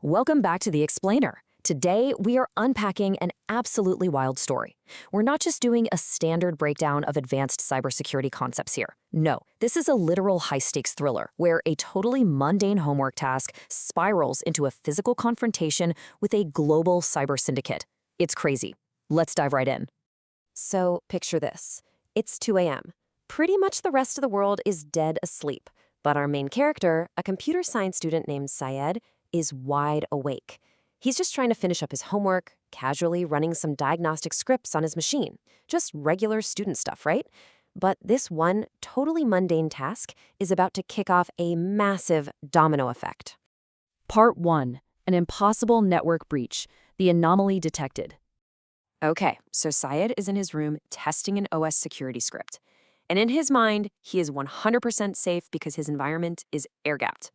Welcome back to The Explainer. Today, we are unpacking an absolutely wild story. We're not just doing a standard breakdown of advanced cybersecurity concepts here. No, this is a literal high-stakes thriller where a totally mundane homework task spirals into a physical confrontation with a global cyber syndicate. It's crazy. Let's dive right in. So, picture this. It's 2 a.m. Pretty much the rest of the world is dead asleep. But our main character, a computer science student named Syed, is wide awake. He's just trying to finish up his homework, casually running some diagnostic scripts on his machine. Just regular student stuff, right? But this one totally mundane task is about to kick off a massive domino effect. Part 1. An impossible network breach. The anomaly detected. Okay, so Syed is in his room testing an OS security script. And in his mind, he is 100% safe because his environment is air-gapped.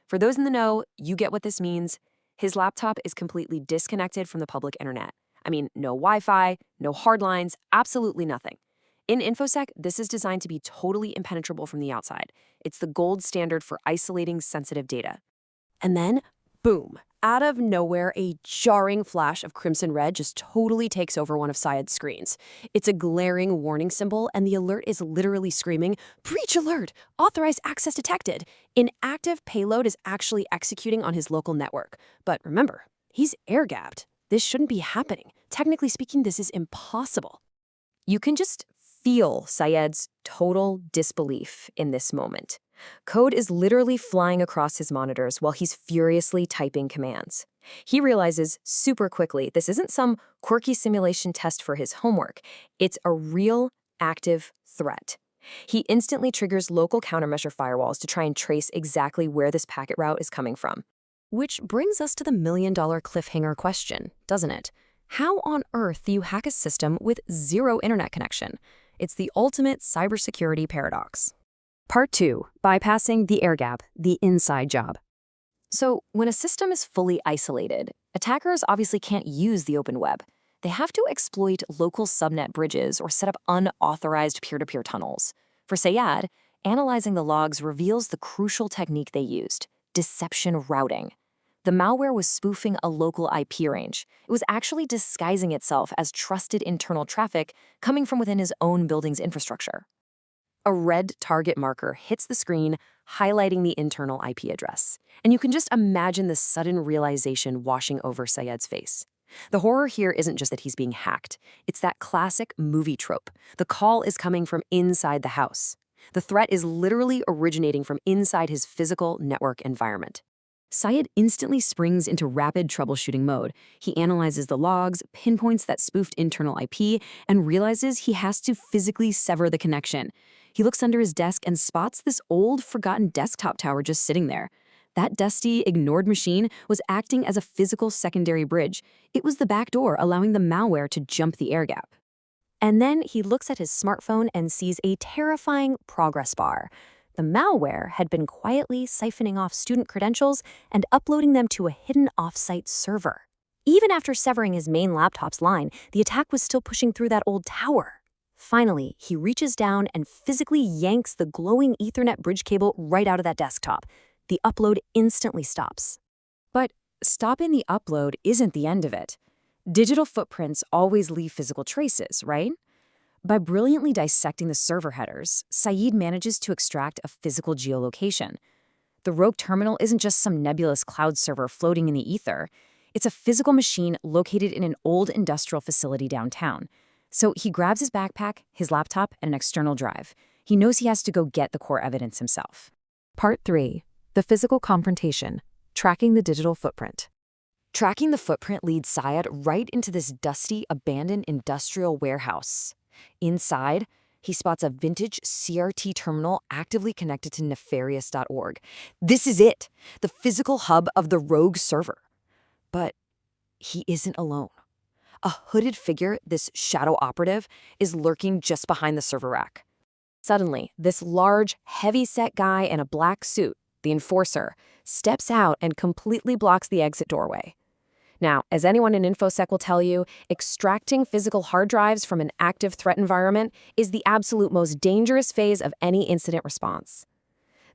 For those in the know, you get what this means. His laptop is completely disconnected from the public internet. I mean, no Wi-Fi, no hard lines, absolutely nothing. In InfoSec, this is designed to be totally impenetrable from the outside. It's the gold standard for isolating sensitive data. And then, boom, out of nowhere, a jarring flash of crimson red just totally takes over one of Syed's screens. It's a glaring warning symbol, and the alert is literally screaming, "Breach alert! Authorized access detected!" An active payload is actually executing on his local network. But remember, he's air-gapped. This shouldn't be happening. Technically speaking, this is impossible. You can just feel Syed's total disbelief in this moment. Code is literally flying across his monitors while he's furiously typing commands. He realizes super quickly this isn't some quirky simulation test for his homework. It's a real, active threat. He instantly triggers local countermeasure firewalls to try and trace exactly where this packet route is coming from. Which brings us to the million-dollar cliffhanger question, doesn't it? How on earth do you hack a system with zero internet connection? It's the ultimate cybersecurity paradox. Part 2. Bypassing the air gap, the inside job. So, when a system is fully isolated, attackers obviously can't use the open web. They have to exploit local subnet bridges or set up unauthorized peer-to-peer tunnels. For Syed, analyzing the logs reveals the crucial technique they used: deception routing. The malware was spoofing a local IP range. It was actually disguising itself as trusted internal traffic coming from within his own building's infrastructure. A red target marker hits the screen, highlighting the internal IP address. And you can just imagine the sudden realization washing over Syed's face. The horror here isn't just that he's being hacked. It's that classic movie trope. The call is coming from inside the house. The threat is literally originating from inside his physical network environment. Syed instantly springs into rapid troubleshooting mode. He analyzes the logs, pinpoints that spoofed internal IP, and realizes he has to physically sever the connection. He looks under his desk and spots this old, forgotten desktop tower just sitting there. That dusty, ignored machine was acting as a physical secondary bridge. It was the back door allowing the malware to jump the air gap. And then he looks at his smartphone and sees a terrifying progress bar. The malware had been quietly siphoning off student credentials and uploading them to a hidden off-site server. Even after severing his main laptop's line, the attack was still pushing through that old tower. Finally, he reaches down and physically yanks the glowing Ethernet bridge cable right out of that desktop. The upload instantly stops. But stopping the upload isn't the end of it. Digital footprints always leave physical traces, right? By brilliantly dissecting the server headers, Syed manages to extract a physical geolocation. The rogue terminal isn't just some nebulous cloud server floating in the ether. It's a physical machine located in an old industrial facility downtown. So he grabs his backpack, his laptop, and an external drive. He knows he has to go get the core evidence himself. Part 3. The physical confrontation. Tracking the digital footprint. Tracking the footprint leads Syed right into this dusty, abandoned industrial warehouse. Inside, he spots a vintage CRT terminal actively connected to nefarious.org. This is it, the physical hub of the rogue server. But he isn't alone. A hooded figure, this shadow operative, is lurking just behind the server rack. Suddenly, this large, heavy-set guy in a black suit, the enforcer, steps out and completely blocks the exit doorway. Now, as anyone in InfoSec will tell you, extracting physical hard drives from an active threat environment is the absolute most dangerous phase of any incident response.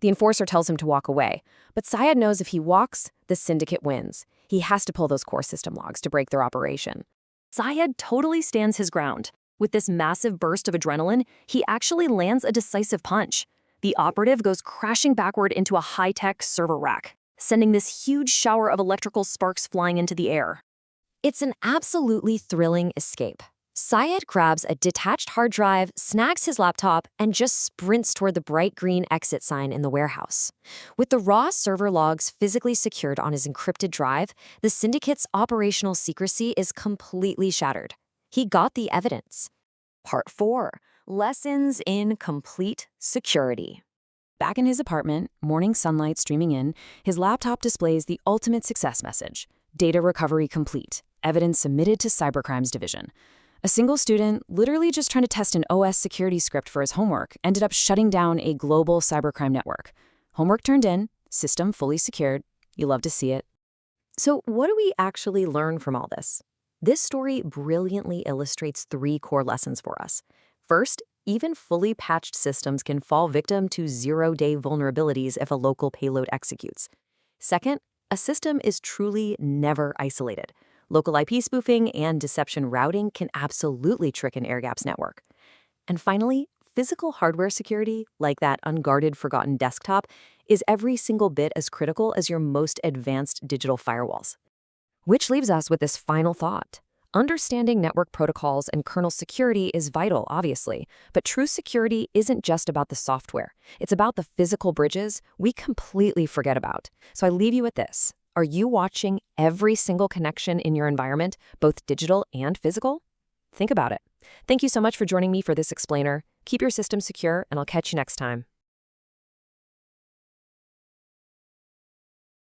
The enforcer tells him to walk away, but Syed knows if he walks, the syndicate wins. He has to pull those core system logs to break their operation. Syed totally stands his ground. With this massive burst of adrenaline, he actually lands a decisive punch. The operative goes crashing backward into a high-tech server rack, sending this huge shower of electrical sparks flying into the air. It's an absolutely thrilling escape. Syed grabs a detached hard drive, snags his laptop, and just sprints toward the bright green exit sign in the warehouse. With the raw server logs physically secured on his encrypted drive, the syndicate's operational secrecy is completely shattered. He got the evidence. Part 4. Lessons in Complete Security. Back in his apartment, morning sunlight streaming in, his laptop displays the ultimate success message: data recovery complete, evidence submitted to Cybercrimes Division. A single student, literally just trying to test an OS security script for his homework, ended up shutting down a global cybercrime network. Homework turned in, system fully secured. You love to see it. So what do we actually learn from all this? This story brilliantly illustrates 3 core lessons for us. First, even fully patched systems can fall victim to zero-day vulnerabilities if a local payload executes. Second, a system is truly never isolated. Local IP spoofing and deception routing can absolutely trick an air-gapped network. And finally, physical hardware security, like that unguarded forgotten desktop, is every single bit as critical as your most advanced digital firewalls. Which leaves us with this final thought. Understanding network protocols and kernel security is vital, obviously, but true security isn't just about the software. It's about the physical bridges we completely forget about. So I leave you with this. Are you watching every single connection in your environment, both digital and physical? Think about it. Thank you so much for joining me for this explainer. Keep your system secure, and I'll catch you next time.